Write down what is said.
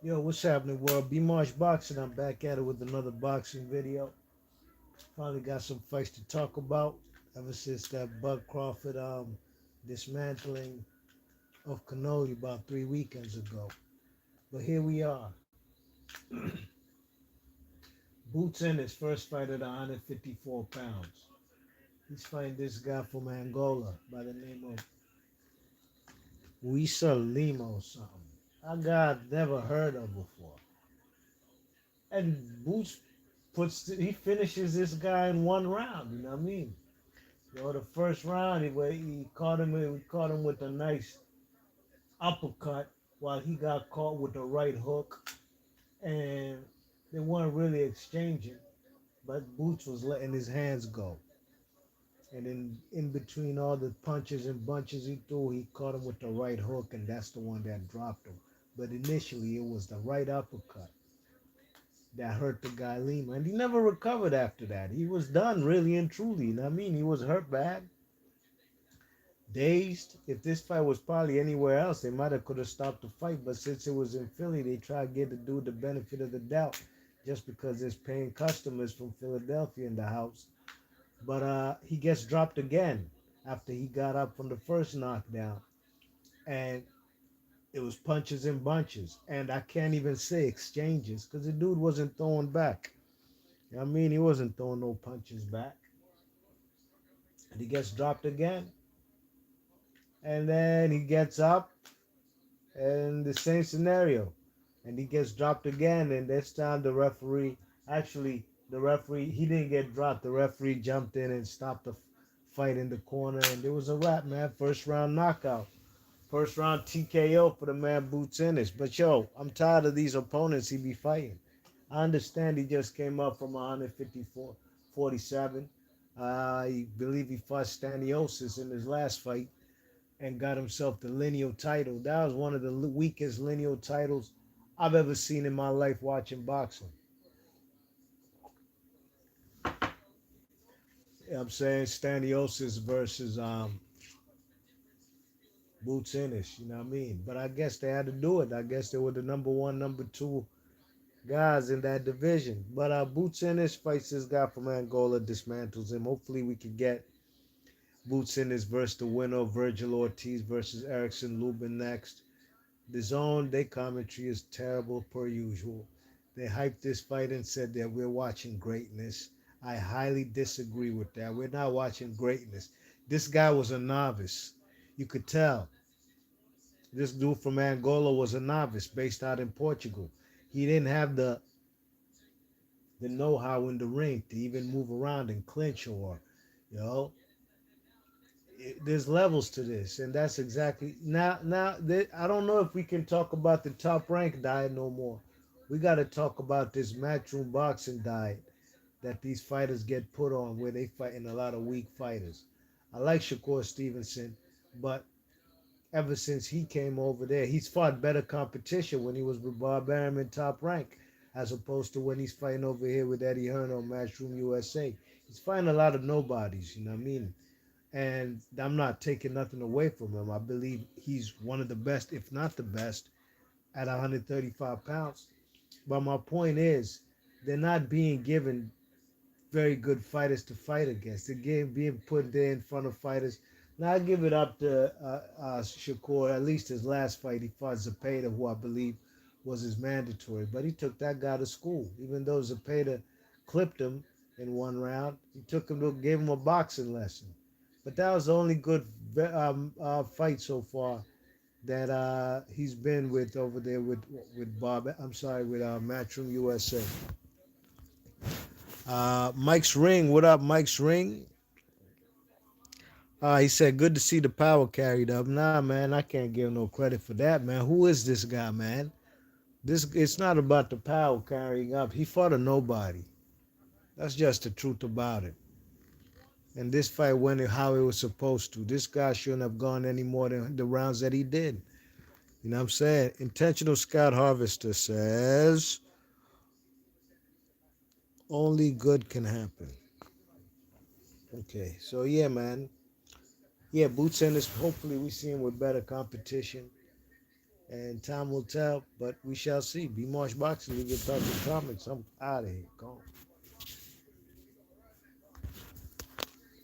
Yo, what's happening, world? B Marsh Boxing. I'm back at it with another boxing video. Finally got some fights to talk about ever since that Bud Crawford dismantling of Cannoli about 3 weekends ago. But here we are. Boots in his first fight at 154 pounds. He's fighting this guy from Angola by the name of Lima or something. A guy I've never heard of before. And Boots he finishes this guy in 1 round. You know what I mean? The first round he caught him with a nice uppercut while he got caught with the right hook, and they weren't really exchanging, but Boots was letting his hands go. And in between all the punches and bunches he threw, he caught him with the right hook, and that's the one that dropped him. But initially, it was the right uppercut that hurt the guy Lima, and he never recovered after that. He was done, really and truly. You know what I mean? He was hurt bad, dazed. If this fight was probably anywhere else, they might have could have stopped the fight. But since it was in Philly, they tried to give the dude the benefit of the doubt, just because there's paying customers from Philadelphia in the house. But he gets dropped again after he got up from the first knockdown, and it was punches and bunches, and I can't even say exchanges because the dude wasn't throwing back. You know what I mean, he wasn't throwing no punches back, and he gets dropped again, and then he gets up and the same scenario. And he gets dropped again, and this time the referee, he didn't get dropped. The referee jumped in and stopped the fight in the corner, and it was a wrap, man. First round knockout. First round TKO for the man Boots Ennis. But yo, I'm tired of these opponents he be fighting. I understand he just came up from 154, 47. I believe he fought Staniosis in his last fight and got himself the lineal title. That was one of the weakest lineal titles I've ever seen in my life watching boxing. You know what I'm saying? Staniosis versus Boots Ennis, you know what I mean? But I guess they had to do it. I guess they were the number one, number two guys in that division. But Boots Ennis fights this guy from Angola, dismantles him. Hopefully we could get Boots Ennis versus the winner of Virgil Ortiz versus Erickson Lubin next. The zone, their commentary is terrible per usual. They hyped this fight and said that we're watching greatness. I highly disagree with that. We're not watching greatness. This guy was a novice. You could tell. This dude from Angola was a novice based out in Portugal. He didn't have the know-how in the ring to even move around and clinch or, you know, there's levels to this, and that's exactly I don't know if we can talk about the top rank diet no more. We got to talk about this matchroom boxing diet that these fighters get put on, where they fighting a lot of weak fighters. I like Shakur Stevenson, but ever since he came over there, he's fought better competition when he was with Bob Arum in top rank, as opposed to when he's fighting over here with Eddie Hearn on Matchroom USA. He's fighting a lot of nobodies, you know what I mean? And I'm not taking nothing away from him. I believe he's one of the best, if not the best, at 135 pounds. But my point is, they're not being given very good fighters to fight against. They're being put there in front of fighters. Now I give it up to Shakur. At least his last fight, he fought Zepeda, who I believe was his mandatory. But he took that guy to school. Even though Zepeda clipped him in 1 round, he took him to gave him a boxing lesson. But that was the only good fight so far that he's been with over there with Bob. I'm sorry, with Matchroom USA. Mike's Ring, what up, Mike's Ring? He said, good to see the power carried up. Nah, man, I can't give no credit for that, man. Who is this guy, man? It's not about the power carrying up. He fought a nobody. That's just the truth about it. And this fight went how it was supposed to. This guy shouldn't have gone any more than the rounds that he did. You know what I'm saying? Intentional Scout Harvester says only good can happen. Okay, so yeah, man. Yeah, Boots Ennis, hopefully we see him with better competition. And time will tell, but we shall see. B Marsh Boxing, leave your thoughts and comments. I'm out of here. Gone.